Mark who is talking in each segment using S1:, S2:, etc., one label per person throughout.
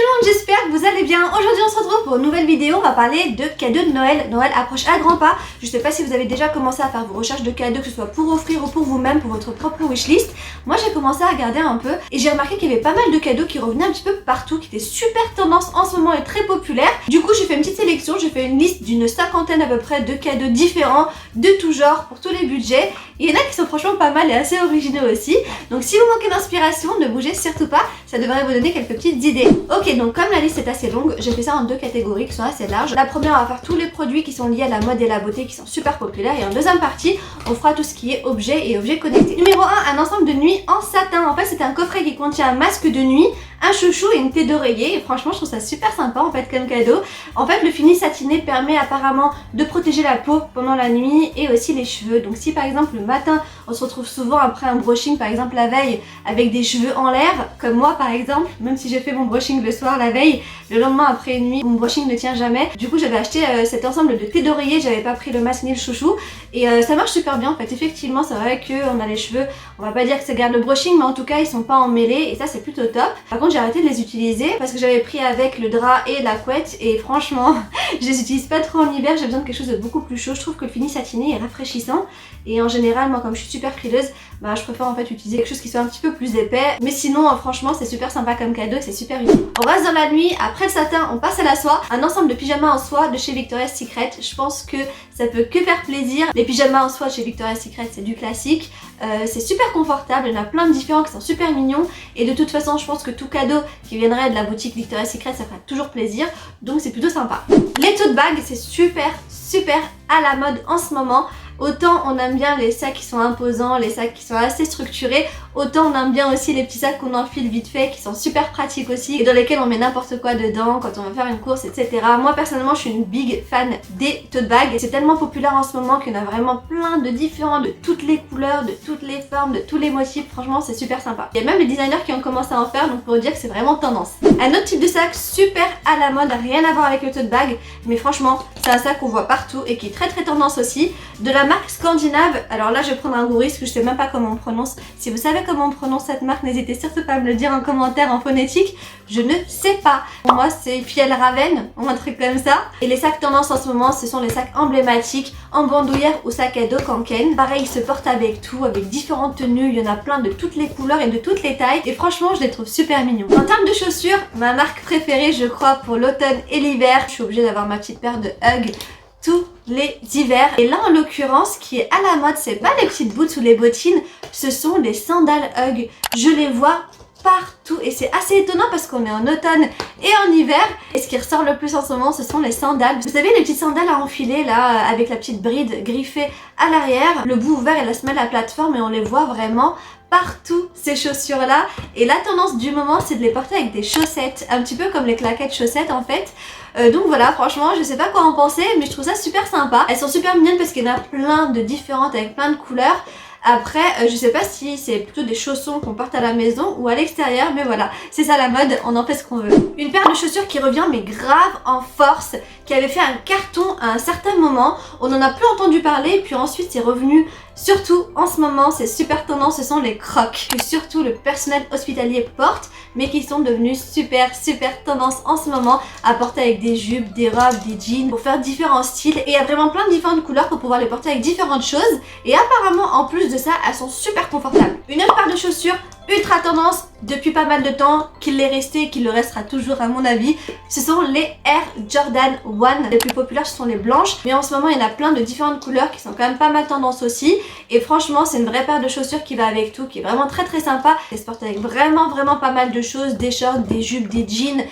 S1: monde, j'espère que vous allez bien. Aujourd'hui on se retrouve pour une nouvelle vidéo, on va parler de cadeaux de Noël. Noël approche à grands pas. Je sais pas si vous avez déjà commencé à faire vos recherches de cadeaux, que ce soit pour offrir ou pour vous-même, pour votre propre wishlist. Moi j'ai commencé à regarder un peu et j'ai remarqué qu'il y avait pas mal de cadeaux qui revenaient un petit peu partout, qui étaient super tendance en ce moment et très populaires. Du coup j'ai fait une petite sélection, j'ai fait une liste d'une cinquantaine à peu près de cadeaux différents, de tout genre, pour tous les budgets. Il y en a qui sont franchement pas mal et assez originaux aussi. Donc si vous manquez d'inspiration, ne bougez surtout pas, ça devrait vous donner quelques petites idées. Ok, donc comme la liste est assez longue, j'ai fait ça en deux catégories qui sont assez larges. La première, on va faire tous les produits qui sont liés à la mode et la beauté qui sont super populaires. Et en deuxième partie, on fera tout ce qui est objets et objets connectés. Numéro 1, un ensemble de nuit en satin. En fait, c'est un coffret qui contient un masque de nuit, un chouchou et une tête d'oreiller. Et franchement, je trouve ça super sympa en fait comme cadeau. En fait, le fini satiné permet apparemment de protéger la peau pendant la nuit et aussi les cheveux. Donc si par exemple le matin, on se retrouve souvent après un brushing, par exemple la veille, avec des cheveux en l'air, comme moi par exemple, même si j'ai fait mon brushing le soir la veille, le lendemain après une nuit, mon brushing ne tient jamais. Du coup, j'avais acheté cet ensemble de thé d'oreiller, j'avais pas pris le masque ni le chouchou. Et ça marche super bien en fait. Effectivement, c'est vrai qu'on a les cheveux, on va pas dire que ça garde le brushing, mais en tout cas, ils sont pas emmêlés et ça, c'est plutôt top. Par contre, j'ai arrêté de les utiliser parce que j'avais pris avec le drap et la couette et franchement, je les utilise pas trop en hiver, j'ai besoin de quelque chose de beaucoup plus chaud. Je trouve que le fini satiné est rafraîchissant et en général, moi, comme je suis super frileuse, bah, je préfère en fait utiliser quelque chose qui soit un petit peu plus épais. Mais sinon, franchement, c'est super sympa comme cadeau et c'est super utile. On reste dans la nuit, après le satin, on passe à la soie. Un ensemble de pyjamas en soie de chez Victoria's Secret. Je pense que ça peut que faire plaisir. Les pyjamas en soie chez Victoria's Secret, c'est du classique. C'est super confortable, il y en a plein de différents qui sont super mignons. Et de toute façon, je pense que tout cadeau qui viendrait de la boutique Victoria's Secret, ça fera toujours plaisir. Donc c'est plutôt sympa. Les tote bags, c'est super à la mode en ce moment. Autant on aime bien les sacs qui sont imposants, les sacs qui sont assez structurés, autant on aime bien aussi les petits sacs qu'on enfile vite fait, qui sont super pratiques aussi, et dans lesquels on met n'importe quoi dedans quand on va faire une course, etc. Moi personnellement, je suis une big fan des tote bags. C'est tellement populaire en ce moment qu'il y en a vraiment plein de différents, de toutes les couleurs, de toutes les formes, de tous les motifs. Franchement, c'est super sympa. Il y a même les designers qui ont commencé à en faire, donc pour dire que c'est vraiment tendance. Un autre type de sac super à la mode, rien à voir avec le tote bag, mais franchement, c'est un sac qu'on voit partout et qui est très tendance aussi, de la marque scandinave. Alors là, je vais prendre un gros risque, je sais même pas comment on prononce. Si vous savez comment on prononce cette marque, n'hésitez surtout pas à me le dire en commentaire en phonétique. Je ne sais pas. Pour moi, c'est Fjällräven ou un truc comme ça. Et les sacs tendance en ce moment, ce sont les sacs emblématiques en bandoulière ou sac à dos Kanken. Pareil, ils se portent avec tout, avec différentes tenues. Il y en a plein de toutes les couleurs et de toutes les tailles. Et franchement, je les trouve super mignons. En termes de chaussures, ma marque préférée, je crois, pour l'automne et l'hiver, je suis obligée d'avoir ma petite paire de Hug tous les hivers. Et là en l'occurrence, ce qui est à la mode, c'est pas les petites boots ou les bottines, ce sont les sandales Hug. Je les vois partout et c'est assez étonnant parce qu'on est en automne et en hiver, et ce qui ressort le plus en ce moment, ce sont les sandales. Vous savez, les petites sandales à enfiler là, avec la petite bride griffée à l'arrière, le bout ouvert et la semelle à plateforme, et on les voit vraiment partout, ces chaussures là. Et la tendance du moment, c'est de les porter avec des chaussettes, un petit peu comme les claquettes chaussettes en fait. Donc voilà, franchement, je sais pas quoi en penser, mais je trouve ça super sympa. Elles sont super mignonnes parce qu'il y en a plein de différentes avec plein de couleurs. Après, je sais pas si c'est plutôt des chaussons qu'on porte à la maison ou à l'extérieur, mais voilà, c'est ça la mode, on en fait ce qu'on veut. Une paire de chaussures qui revient mais grave en force, qui avait fait un carton à un certain moment, on en a plus entendu parler, puis ensuite c'est revenu. Surtout en ce moment, c'est super tendance, ce sont les crocs que surtout le personnel hospitalier porte, mais qui sont devenus super tendance en ce moment, à porter avec des jupes, des robes, des jeans, pour faire différents styles. Et il y a vraiment plein de différentes couleurs pour pouvoir les porter avec différentes choses. Et apparemment, en plus de ça, elles sont super confortables. Une autre paire de chaussures ultra tendance depuis pas mal de temps, qu'il l'est resté et qu'il le restera toujours à mon avis, ce sont les Air Jordan 1. Les plus populaires, ce sont les blanches, mais en ce moment il y en a plein de différentes couleurs qui sont quand même pas mal tendance aussi. Et franchement, c'est une vraie paire de chaussures qui va avec tout, qui est vraiment très sympa. Elle se porte avec vraiment pas mal de choses, des shorts, des jupes, des jeans,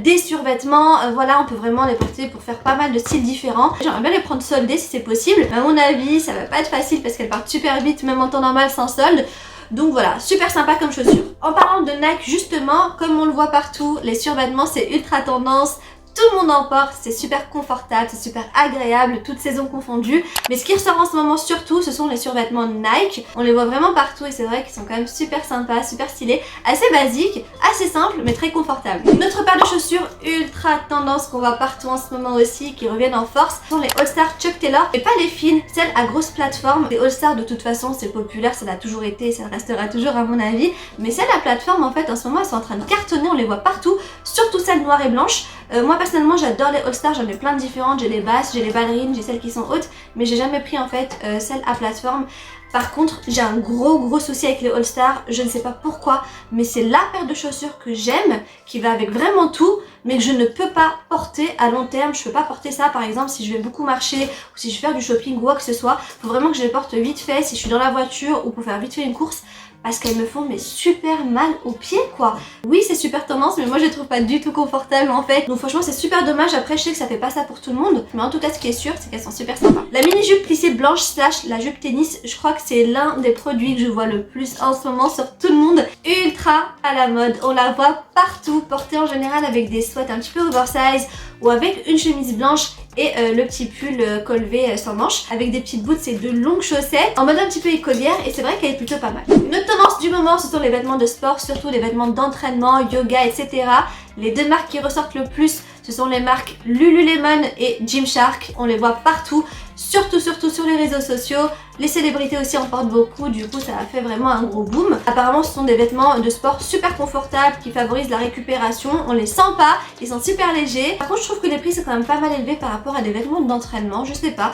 S1: des survêtements. Voilà, on peut vraiment les porter pour faire pas mal de styles différents. J'aimerais bien les prendre soldées si c'est possible, mais à mon avis ça va pas être facile parce qu'elles partent super vite même en temps normal sans solde. Donc voilà, super sympa comme chaussures. En parlant de Nike justement, comme on le voit partout, les survêtements c'est ultra tendance. Tout le monde en porte, c'est super confortable, c'est super agréable, toutes saisons confondues. Mais ce qui ressort en ce moment surtout, ce sont les survêtements Nike. On les voit vraiment partout et c'est vrai qu'ils sont quand même super sympas, super stylés, assez basiques, assez simples mais très confortables. Une autre paire de chaussures ultra tendance qu'on voit partout en ce moment aussi, qui reviennent en force, sont les All-Star Chuck Taylor, et pas les fines, celles à grosse plateforme. Les All-Star de toute façon c'est populaire, ça l'a toujours été et ça le restera toujours à mon avis. Mais celles à plateforme en fait en ce moment elles sont en train de cartonner, on les voit partout. surtout celles noires et blanches. Moi personnellement j'adore les All-Star, j'en ai plein de différentes, j'ai les basses, j'ai les ballerines, j'ai celles qui sont hautes, mais j'ai jamais pris en fait celles à plateforme. Par contre, j'ai un gros souci avec les All-Star, je ne sais pas pourquoi, mais c'est la paire de chaussures que j'aime, qui va avec vraiment tout, mais que je ne peux pas porter à long terme. Je peux pas porter ça par exemple si je vais beaucoup marcher, ou si je vais faire du shopping ou quoi que ce soit. Faut vraiment que je les porte vite fait si je suis dans la voiture ou pour faire vite fait une course. Parce qu'elles me font mais super mal aux pieds quoi. Oui c'est super tendance mais moi je les trouve pas du tout confortables en fait. Donc franchement c'est super dommage, après je sais que ça fait pas ça pour tout le monde. Mais en tout cas ce qui est sûr c'est qu'elles sont super sympas. La mini jupe plissée blanche slash la jupe tennis, je crois que c'est l'un des produits que je vois le plus en ce moment sur tout le monde. Ultra à la mode, on la voit partout, portée en général avec des sweats un petit peu oversize ou avec une chemise blanche et le petit pull col V sans manches avec des petites boots et de longues chaussettes en mode un petit peu écolière, et c'est vrai qu'elle est plutôt pas mal. Une autre tendance du moment ce sont les vêtements de sport, surtout les vêtements d'entraînement, yoga, etc. Les deux marques qui ressortent le plus ce sont les marques Lululemon et Gymshark, on les voit partout, surtout sur les réseaux sociaux. Les célébrités aussi en portent beaucoup, du coup ça a fait vraiment un gros boom. Apparemment ce sont des vêtements de sport super confortables qui favorisent la récupération, on les sent pas, ils sont super légers. Par contre je trouve que les prix sont quand même pas mal élevés par rapport à des vêtements d'entraînement, je sais pas.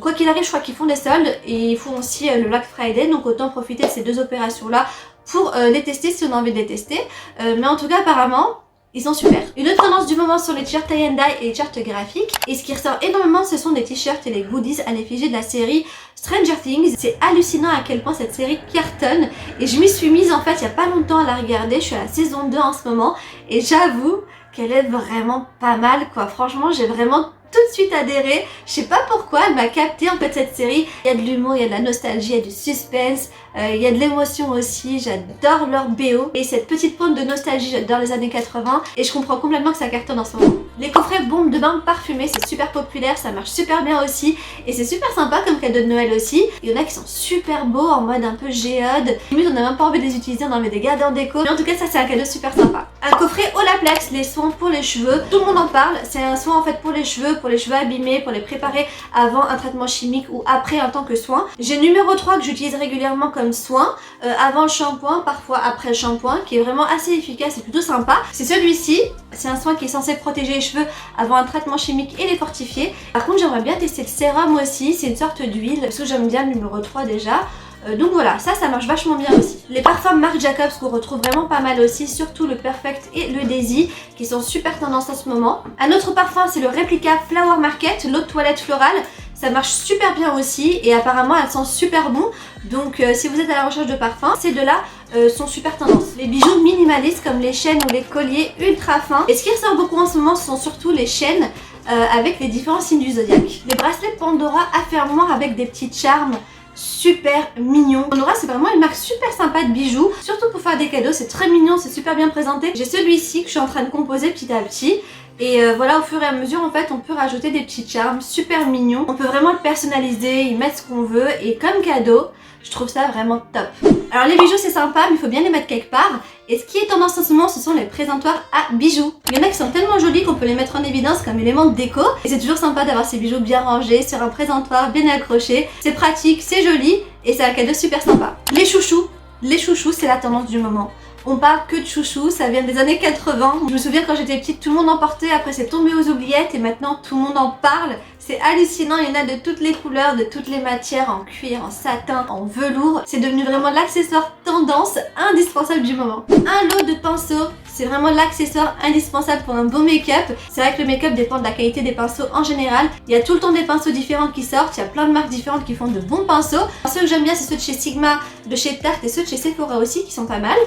S1: Quoi qu'il arrive je crois qu'ils font des soldes et ils font aussi le Black Friday, donc autant profiter de ces deux opérations là pour les tester si on a envie de les tester. Mais en tout cas apparemment ils sont super. Une autre tendance du moment sur les t-shirts tie and dye et les t-shirts graphiques. Et ce qui ressort énormément ce sont les t-shirts et les goodies à l'effigie de la série Stranger Things. C'est hallucinant à quel point cette série cartonne. Et je m'y suis mise en fait il y a pas longtemps à la regarder. Je suis à la saison 2 en ce moment. Et j'avoue qu'elle est vraiment pas mal quoi. Franchement j'ai vraiment tout de suite adhéré. Je sais pas pourquoi, elle m'a capté en fait cette série. Il y a de l'humour, il y a de la nostalgie, il y a du suspense, il y a de l'émotion aussi. J'adore leur BO. Et cette petite pointe de nostalgie, j'adore les années 80. Et je comprends complètement que ça cartonne en ce moment. Les coffrets bombes de bain parfumés, c'est super populaire, ça marche super bien aussi. Et c'est super sympa comme cadeau de Noël aussi. Il y en a qui sont super beaux en mode un peu géode. Limite on n'a même pas envie de les utiliser, on en met des garder en déco. Mais en tout cas ça c'est un cadeau super sympa. Un coffret Olaplex, les soins pour les cheveux. Tout le monde en parle, c'est un soin en fait pour les cheveux abîmés, pour les préparer avant un traitement chimique ou après en tant que soin. J'ai le numéro 3 que j'utilise régulièrement comme soin, avant le shampoing, parfois après le shampoing, qui est vraiment assez efficace et plutôt sympa. C'est celui-ci, c'est un soin qui est censé protéger les cheveux avant un traitement chimique et les fortifier. Par contre j'aimerais bien tester le sérum aussi, c'est une sorte d'huile, parce que j'aime bien le numéro 3 déjà. Donc voilà, ça marche vachement bien aussi. Les parfums Marc Jacobs qu'on retrouve vraiment pas mal aussi, surtout le Perfect et le Daisy qui sont super tendance en ce moment. Un autre parfum c'est le Replica Flower Market, l'eau de toilette florale. Ça marche super bien aussi et apparemment elles sentent super bon. Donc si vous êtes à la recherche de parfums, ces deux-là sont super tendance. Les bijoux minimalistes comme les chaînes ou les colliers ultra fins. Et ce qui ressort beaucoup en ce moment ce sont surtout les chaînes avec les différents signes du zodiaque. Les bracelets Pandora affermoirs avec des petits charmes super mignon. Pandora c'est vraiment une marque super sympa de bijoux, surtout pour faire des cadeaux, c'est très mignon, c'est super bien présenté. J'ai celui-ci que je suis en train de composer petit à petit. Et voilà, au fur et à mesure en fait on peut rajouter des petits charmes super mignons. On peut vraiment le personnaliser, y mettre ce qu'on veut et comme cadeau, je trouve ça vraiment top. Alors les bijoux c'est sympa mais il faut bien les mettre quelque part. Et ce qui est tendance en ce moment ce sont les présentoirs à bijoux. Il y en a qui sont tellement jolis qu'on peut les mettre en évidence comme élément de déco. Et c'est toujours sympa d'avoir ces bijoux bien rangés sur un présentoir bien accroché. C'est pratique, c'est joli et c'est un cadeau super sympa. Les chouchous c'est la tendance du moment. On parle que de chouchous, ça vient des années 80. Je me souviens quand j'étais petite, tout le monde en portait, après c'est tombé aux oubliettes et maintenant tout le monde en parle. C'est hallucinant, il y en a de toutes les couleurs, de toutes les matières, en cuir, en satin, en velours. C'est devenu vraiment l'accessoire tendance indispensable du moment. Un lot de pinceaux, c'est vraiment l'accessoire indispensable pour un bon make-up. C'est vrai que le make-up dépend de la qualité des pinceaux en général. Il y a tout le temps des pinceaux différents qui sortent, il y a plein de marques différentes qui font de bons pinceaux. Ceux que j'aime bien c'est ceux de chez Sigma, de chez Tarte et ceux de chez Sephora aussi qui sont pas mal.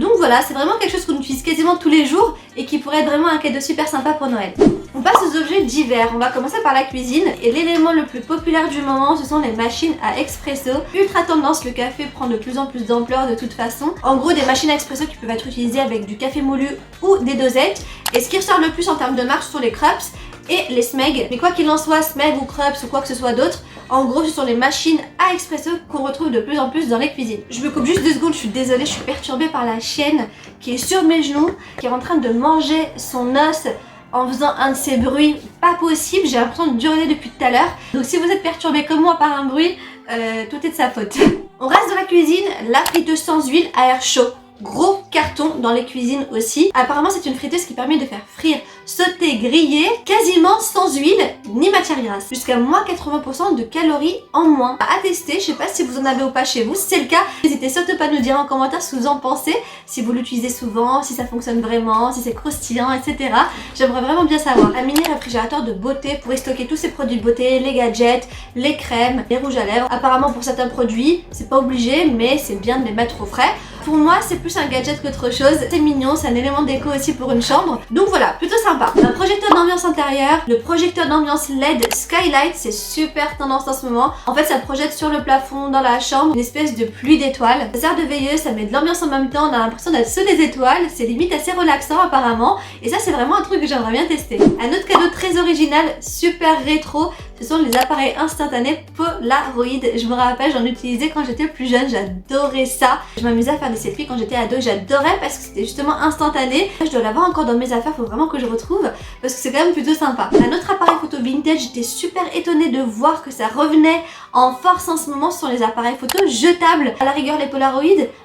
S1: Donc voilà, c'est vraiment quelque chose qu'on utilise quasiment tous les jours et qui pourrait être vraiment un cadeau super sympa pour Noël. On passe aux objets d'hiver, on va commencer par la cuisine et l'élément le plus populaire du moment ce sont les machines à expresso. Ultra tendance, le café prend de plus en plus d'ampleur de toute façon. En gros des machines à expresso qui peuvent être utilisées avec du café moulu ou des dosettes. Et ce qui ressort le plus en termes de marque sont les Krups et les Smeg. Mais quoi qu'il en soit, Smeg ou Krups ou quoi que ce soit d'autre, en gros ce sont les machines à expresso qu'on retrouve de plus en plus dans les cuisines. Je me coupe juste 2 secondes, je suis désolée, je suis perturbée par la chienne qui est sur mes genoux, qui est en train de manger son os en faisant un de ces bruits pas possible. J'ai l'impression de hurler depuis tout à l'heure. Donc si vous êtes perturbé comme moi par un bruit, tout est de sa faute. On reste dans la cuisine, la friteuse sans huile à air chaud. Gros carton dans les cuisines aussi. Apparemment c'est une friteuse qui permet de faire frire, sauter, griller quasiment sans huile ni matière grasse. Jusqu'à moins 80% de calories en moins. À tester, je sais pas si vous en avez ou pas chez vous. Si c'est le cas, n'hésitez surtout pas à nous dire en commentaire ce que vous en pensez, si vous l'utilisez souvent, si ça fonctionne vraiment, si c'est croustillant, etc. J'aimerais vraiment bien savoir. Un mini réfrigérateur de beauté pour y stocker tous ces produits de beauté, les gadgets, les crèmes, les rouges à lèvres. Apparemment pour certains produits, c'est pas obligé, mais c'est bien de les mettre au frais. Pour moi, c'est plus un gadget qu'autre chose. C'est mignon, c'est un élément déco aussi pour une chambre. Donc voilà, plutôt sympa. Un projecteur d'ambiance intérieure, le projecteur d'ambiance LED Skylight, c'est super tendance en ce moment. En fait, ça projette sur le plafond, dans la chambre, une espèce de pluie d'étoiles. Ça sert de veilleuse, ça met de l'ambiance en même temps, on a l'impression d'être sous les étoiles. C'est limite assez relaxant apparemment. Et ça, c'est vraiment un truc que j'aimerais bien tester. Un autre cadeau très original, super rétro, ce sont les appareils instantanés Polaroid. Je me rappelle, j'en utilisais quand j'étais plus jeune, j'adorais ça. Je m'amusais à faire des selfies quand j'étais ado, j'adorais parce que c'était justement instantané. Je dois l'avoir encore dans mes affaires, faut vraiment que je retrouve parce que c'est quand même plutôt sympa. Un autre appareil photo vintage, j'étais super étonnée de voir que ça revenait en force en ce moment, ce sont les appareils photo jetables. À la rigueur les Polaroid,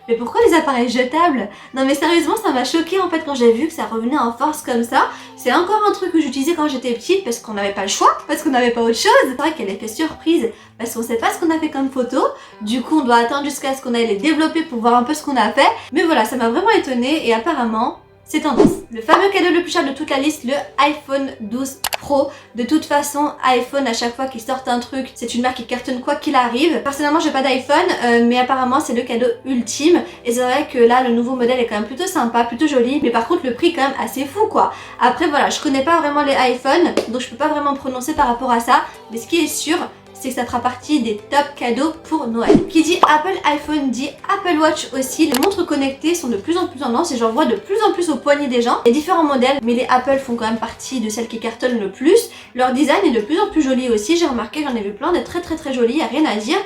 S1: mais pourquoi les appareils jetables? Non mais sérieusement, ça m'a choquée en fait quand j'ai vu que ça revenait en force comme ça. C'est encore un truc que j'utilisais quand j'étais petite parce qu'on n'avait pas le choix, parce qu'on n'avait pas autre chose. C'est vrai qu'elle est fait surprise parce qu'on sait pas ce qu'on a fait comme photo. Du coup, on doit attendre jusqu'à ce qu'on aille les développer pour voir un peu ce qu'on a fait. Mais voilà, ça m'a vraiment étonnée et apparemment, c'est tendance. Le fameux cadeau le plus cher de toute la liste, le iPhone 12 Pro. De toute façon, iPhone, à chaque fois qu'ils sortent un truc, c'est une marque qui cartonne quoi qu'il arrive. Personnellement, j'ai pas d'iPhone, mais apparemment, c'est le cadeau ultime. Et c'est vrai que là, le nouveau modèle est quand même plutôt sympa, plutôt joli. Mais par contre, le prix est quand même assez fou, quoi. Après, voilà, je connais pas vraiment les iPhones, donc je peux pas vraiment me prononcer par rapport à ça. Mais ce qui est sûr, c'est que ça fera partie des top cadeaux pour Noël. Qui dit Apple iPhone dit Apple Watch aussi. Les montres connectées sont de plus en plus tendance et j'en vois de plus en plus au poignet des gens. Il y a différents modèles, mais les Apple font quand même partie de celles qui cartonnent le plus. Leur design est de plus en plus joli aussi. J'ai remarqué, j'en ai vu plein d'être très jolis, y a rien à dire.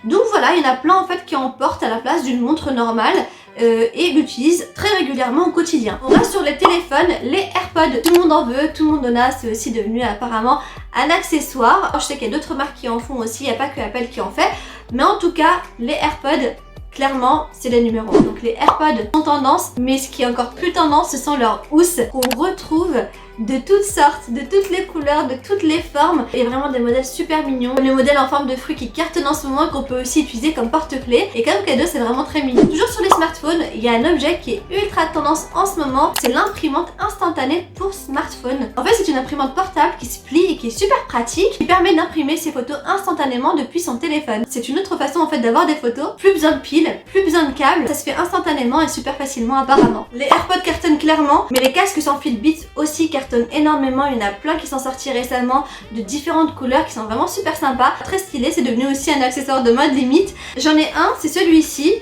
S1: Donc voilà, il y en a plein en fait qui en portent à la place d'une montre normale. Et l'utilise très régulièrement au quotidien. On reste sur les téléphones, les AirPods, tout le monde en veut, tout le monde en a, c'est aussi devenu apparemment un accessoire. Alors, je sais qu'il y a d'autres marques qui en font aussi, il n'y a pas que Apple qui en fait, mais en tout cas, les AirPods, clairement, c'est les numéros 1. Donc les AirPods sont tendance, mais ce qui est encore plus tendance, ce sont leurs housses qu'on retrouve de toutes sortes, de toutes les couleurs, de toutes les formes et vraiment des modèles super mignons. Le modèle en forme de fruit qui cartonne en ce moment qu'on peut aussi utiliser comme porte-clés et comme cadeau c'est vraiment très mignon. Toujours sur les smartphones, il y a un objet qui est ultra tendance en ce moment, c'est l'imprimante instantanée pour smartphone. En fait c'est une imprimante portable qui se plie et qui est super pratique, qui permet d'imprimer ses photos instantanément depuis son téléphone. C'est une autre façon en fait d'avoir des photos, plus besoin de piles, plus besoin de câbles, ça se fait instantanément et super facilement apparemment. Les AirPods cartonnent clairement, mais les casques sans fil Beats aussi cartonnent énormément, il y en a plein qui sont sortis récemment de différentes couleurs qui sont vraiment super sympas, très stylés, c'est devenu aussi un accessoire de mode limite. J'en ai un, c'est celui-ci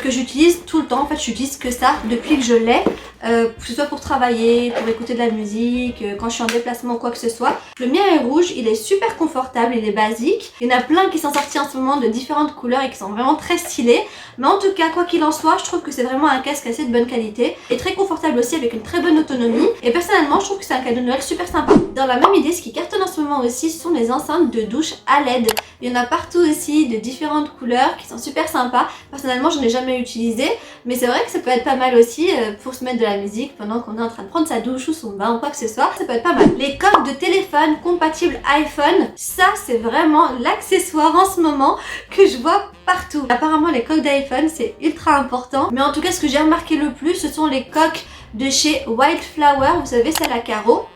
S1: que j'utilise tout le temps, en fait j'utilise que ça depuis que je l'ai, que ce soit pour travailler, pour écouter de la musique, quand je suis en déplacement ou quoi que ce soit. Le mien est rouge, il est super confortable, il est basique. Il y en a plein qui sont sortis en ce moment de différentes couleurs et qui sont vraiment très stylés. Mais en tout cas, quoi qu'il en soit, je trouve que c'est vraiment un casque assez de bonne qualité et très confortable aussi avec une très bonne autonomie. Et personnellement, je trouve que c'est un cadeau de Noël super sympa. Dans la même idée, ce qui cartonne en ce moment aussi, ce sont les enceintes de douche à LED. Il y en a partout aussi de différentes couleurs qui sont super sympas. Personnellement, je n'ai jamais utilisé, mais c'est vrai que ça peut être pas mal aussi pour se mettre de la musique pendant qu'on est en train de prendre sa douche ou son bain ou quoi que ce soit. Ça peut être pas mal. Les coques de téléphone compatibles iPhone, ça c'est vraiment l'accessoire en ce moment que je vois partout. Apparemment les coques d'iPhone c'est ultra important, mais en tout cas ce que j'ai remarqué le plus ce sont les coques de chez Wildflower, vous savez celle à carreaux.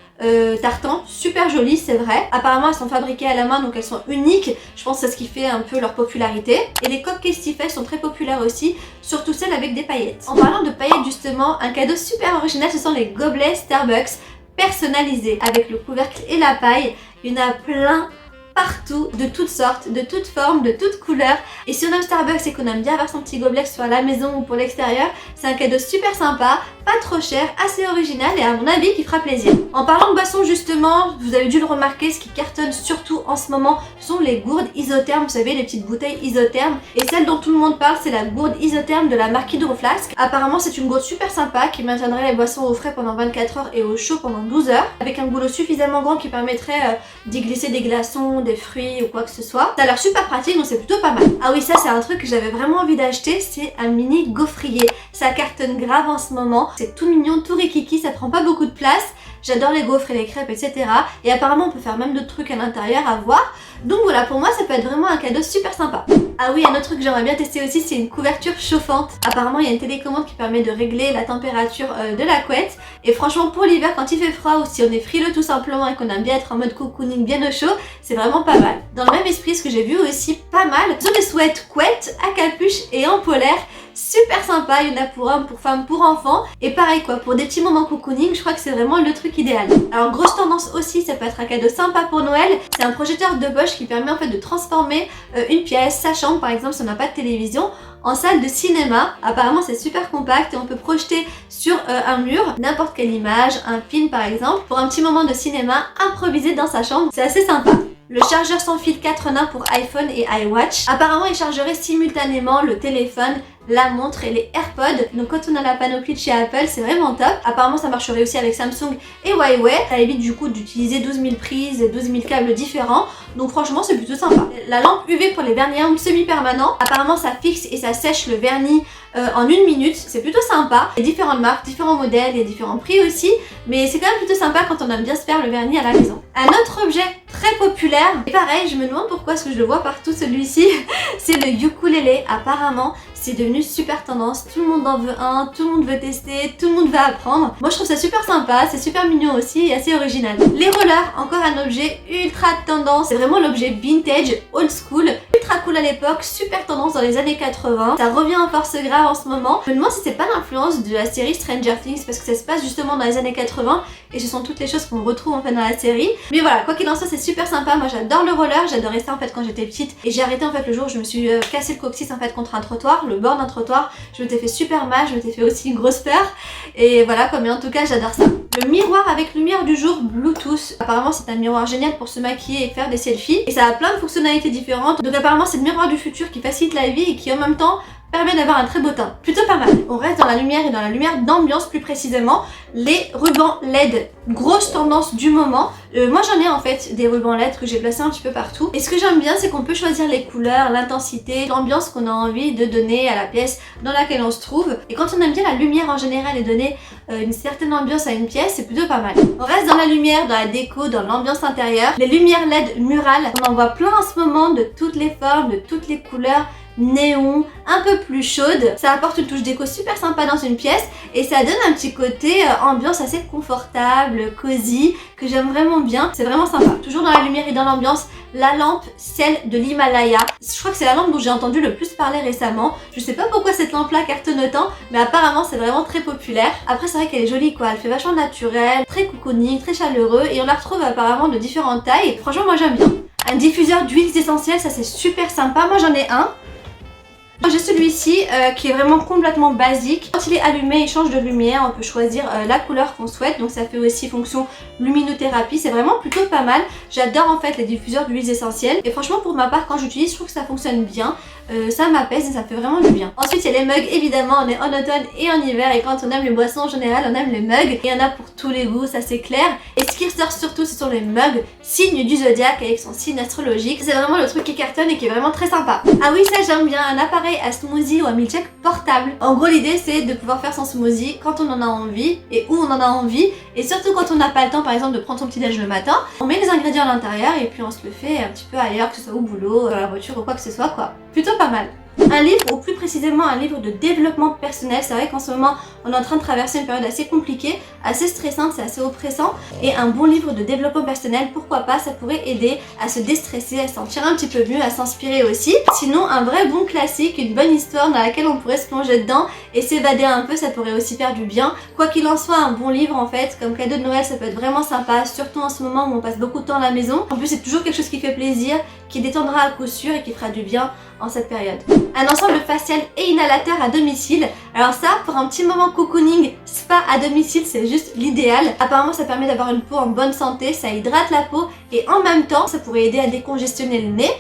S1: Tartan, super jolies c'est vrai. Apparemment elles sont fabriquées à la main donc elles sont uniques. Je pense que c'est ce qui fait un peu leur popularité. Et les coques Castify sont très populaires aussi, surtout celles avec des paillettes. En parlant de paillettes justement, un cadeau super original ce sont les gobelets Starbucks personnalisés avec le couvercle et la paille. Il y en a plein partout, de toutes sortes, de toutes formes, de toutes couleurs. Et si on aime Starbucks et qu'on aime bien avoir son petit gobelet que ce soit à la maison ou pour l'extérieur, c'est un cadeau super sympa, pas trop cher, assez original et à mon avis qui fera plaisir. En parlant de boissons justement, vous avez dû le remarquer, ce qui cartonne surtout en ce moment sont les gourdes isothermes, vous savez les petites bouteilles isothermes. Et celle dont tout le monde parle c'est la gourde isotherme de la marque Hydro Flask. Apparemment c'est une gourde super sympa qui maintiendrait les boissons au frais pendant 24 heures et au chaud pendant 12 heures. Avec un goulot suffisamment grand qui permettrait d'y glisser des glaçons, des fruits ou quoi que ce soit. Ça a l'air super pratique, donc c'est plutôt pas mal. Ah oui, ça c'est un truc que j'avais vraiment envie d'acheter, c'est un mini gaufrier. Ça cartonne grave en ce moment, c'est tout mignon, tout rikiki, ça prend pas beaucoup de place. J'adore les gaufres et les crêpes, etc. Et apparemment on peut faire même d'autres trucs à l'intérieur à voir. Donc voilà, pour moi ça peut être vraiment un cadeau super sympa. Ah oui, un autre truc que j'aimerais bien tester aussi, c'est une couverture chauffante. Apparemment il y a une télécommande qui permet de régler la température de la couette. Et franchement pour l'hiver quand il fait froid ou si on est frileux tout simplement et qu'on aime bien être en mode cocooning bien au chaud, c'est vraiment pas mal. Dans le même esprit, ce que j'ai vu aussi pas mal, ce sont des sweats couettes à capuche et en polaire. Super sympa, il y en a pour hommes, pour femmes, pour enfants. Et pareil quoi, pour des petits moments cocooning, je crois que c'est vraiment le truc idéal. Alors grosse tendance aussi, ça peut être un cadeau sympa pour Noël. C'est un projecteur de poche qui permet en fait de transformer une pièce, sa chambre par exemple si on n'a pas de télévision, en salle de cinéma. Apparemment c'est super compact et on peut projeter sur un mur n'importe quelle image, un film par exemple, pour un petit moment de cinéma improvisé dans sa chambre. C'est assez sympa. Le chargeur sans fil 4 en 1 pour iPhone et iWatch. Apparemment il chargerait simultanément le téléphone, la montre et les AirPods. Donc quand on a la panoplie de chez Apple, c'est vraiment top. Apparemment ça marcherait aussi avec Samsung et Huawei. Ça évite du coup d'utiliser 12 000 prises et 12 000 câbles différents. Donc franchement c'est plutôt sympa. La lampe UV pour les vernis semi-permanents. Apparemment ça fixe et ça sèche le vernis en 1 minute. C'est plutôt sympa. Il y a différentes marques, différents modèles et différents prix aussi. Mais c'est quand même plutôt sympa quand on aime bien se faire le vernis à la maison. Un autre objet très populaire, et pareil je me demande pourquoi est-ce que je le vois partout celui-ci, c'est le ukulélé. Apparemment c'est devenu super tendance, tout le monde en veut un, tout le monde veut tester, tout le monde veut apprendre. Moi je trouve ça super sympa, c'est super mignon aussi et assez original. Les rollers, encore un objet ultra tendance, c'est vraiment l'objet vintage, old school, ultra cool à l'époque, super tendance dans les années 80. Ça revient en force grave en ce moment. Je me demande si c'est pas l'influence de la série Stranger Things parce que ça se passe justement dans les années 80 et ce sont toutes les choses qu'on retrouve en fait dans la série. Mais voilà, quoi qu'il en soit c'est super sympa, moi j'adore le roller, j'adorais ça en fait quand j'étais petite et j'ai arrêté en fait le jour où je me suis cassé le coccyx en fait contre un trottoir, le bord d'un trottoir. Je m'étais fait super mal, je m'étais fait aussi une grosse peur et voilà quoi, mais en tout cas j'adore ça. Le miroir avec lumière du jour Bluetooth. Apparemment c'est un miroir génial pour se maquiller et faire des selfies et ça a plein de fonctionnalités différentes. Donc apparemment c'est le miroir du futur qui facilite la vie et qui en même temps permet d'avoir un très beau teint. Plutôt pas mal. On reste dans la lumière et dans la lumière d'ambiance plus précisément. Les rubans LED. Grosse tendance du moment. Moi j'en ai en fait des rubans LED que j'ai placés un petit peu partout. Et ce que j'aime bien c'est qu'on peut choisir les couleurs, l'intensité, l'ambiance qu'on a envie de donner à la pièce dans laquelle on se trouve. Et quand on aime bien la lumière en général et donner une certaine ambiance à une pièce, c'est plutôt pas mal. On reste dans la lumière, dans la déco, dans l'ambiance intérieure. Les lumières LED murales. On en voit plein en ce moment de toutes les formes, de toutes les couleurs. Néon, un peu plus chaude. Ça apporte une touche déco super sympa dans une pièce et ça donne un petit côté ambiance assez confortable, cosy, que j'aime vraiment bien. C'est vraiment sympa. Toujours dans la lumière et dans l'ambiance, la lampe, celle de l'Himalaya. Je crois que c'est la lampe dont j'ai entendu le plus parler récemment. Je sais pas pourquoi cette lampe-là cartonne autant, mais apparemment c'est vraiment très populaire. Après c'est vrai qu'elle est jolie quoi, elle fait vachement naturelle, très cocooning, très chaleureux et on la retrouve apparemment de différentes tailles. Franchement moi j'aime bien. Un diffuseur d'huiles essentielles, ça c'est super sympa. Moi j'en ai un. J'ai celui-ci qui est vraiment complètement basique. Quand il est allumé, il change de lumière. On peut choisir la couleur qu'on souhaite. Donc ça fait aussi fonction luminothérapie. C'est vraiment plutôt pas mal. J'adore en fait les diffuseurs d'huiles essentielles. Et franchement pour ma part quand j'utilise, je trouve que ça fonctionne bien. Ça m'apaise et ça fait vraiment du bien. Ensuite il y a les mugs, évidemment on est en automne et en hiver. Et quand on aime les boissons en général, on aime les mugs. Et il y en a pour tous les goûts, ça c'est clair. Et ce qui ressort surtout ce sont les mugs signe du zodiaque avec son signe astrologique. C'est vraiment le truc qui cartonne et qui est vraiment très sympa. Ah oui ça j'aime bien, un appareil à smoothie ou à milkshake portable. En gros l'idée c'est de pouvoir faire son smoothie quand on en a envie et où on en a envie et surtout quand on n'a pas le temps par exemple de prendre son petit déj le matin, on met les ingrédients à l'intérieur et puis on se le fait un petit peu ailleurs, que ce soit au boulot, dans la voiture ou quoi que ce soit quoi. Plutôt pas mal. Un livre, ou plus précisément un livre de développement personnel. C'est vrai qu'en ce moment on est en train de traverser une période assez compliquée, assez stressante, c'est assez oppressant et un bon livre de développement personnel, pourquoi pas, ça pourrait aider à se déstresser, à se sentir un petit peu mieux, à s'inspirer aussi. Sinon un vrai bon classique, une bonne histoire dans laquelle on pourrait se plonger dedans et s'évader un peu, ça pourrait aussi faire du bien. Quoi qu'il en soit, un bon livre en fait, comme cadeau de Noël ça peut être vraiment sympa, surtout en ce moment où on passe beaucoup de temps à la maison. En plus c'est toujours quelque chose qui fait plaisir, qui détendra à coup sûr et qui fera du bien en cette période. Un ensemble facial et inhalateur à domicile. Alors ça, pour un petit moment cocooning, spa à domicile, c'est juste l'idéal. Apparemment, ça permet d'avoir une peau en bonne santé, ça hydrate la peau et en même temps, ça pourrait aider à décongestionner le nez.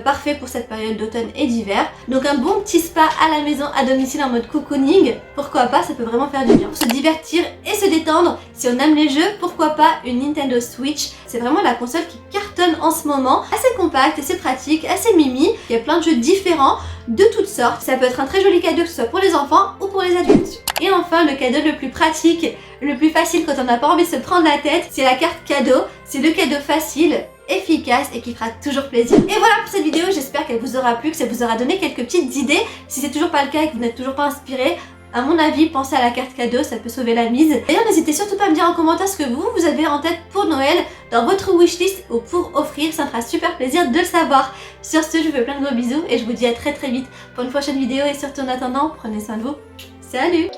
S1: Parfait pour cette période d'automne et d'hiver. Donc un bon petit spa à la maison à domicile en mode cocooning, pourquoi pas, ça peut vraiment faire du bien. Pour se divertir et se détendre, si on aime les jeux, pourquoi pas une Nintendo Switch. C'est vraiment la console qui cartonne cartonne en ce moment. Assez compact, assez pratique, assez mimi. Il y a plein de jeux différents, de toutes sortes. Ça peut être un très joli cadeau, que ce soit pour les enfants ou pour les adultes. Et enfin, le cadeau le plus pratique, le plus facile quand on n'a pas envie de se prendre la tête, c'est la carte cadeau. C'est le cadeau facile, efficace et qui fera toujours plaisir. Et voilà pour cette vidéo, j'espère qu'elle vous aura plu, que ça vous aura donné quelques petites idées. Si c'est toujours pas le cas et que vous n'êtes toujours pas inspiré, à mon avis, pensez à la carte cadeau, ça peut sauver la mise. D'ailleurs, n'hésitez surtout pas à me dire en commentaire ce que vous avez en tête pour Noël, dans votre wishlist ou pour offrir, ça me fera super plaisir de le savoir. Sur ce, je vous fais plein de gros bisous et je vous dis à très vite pour une prochaine vidéo et surtout en attendant, prenez soin de vous. Salut!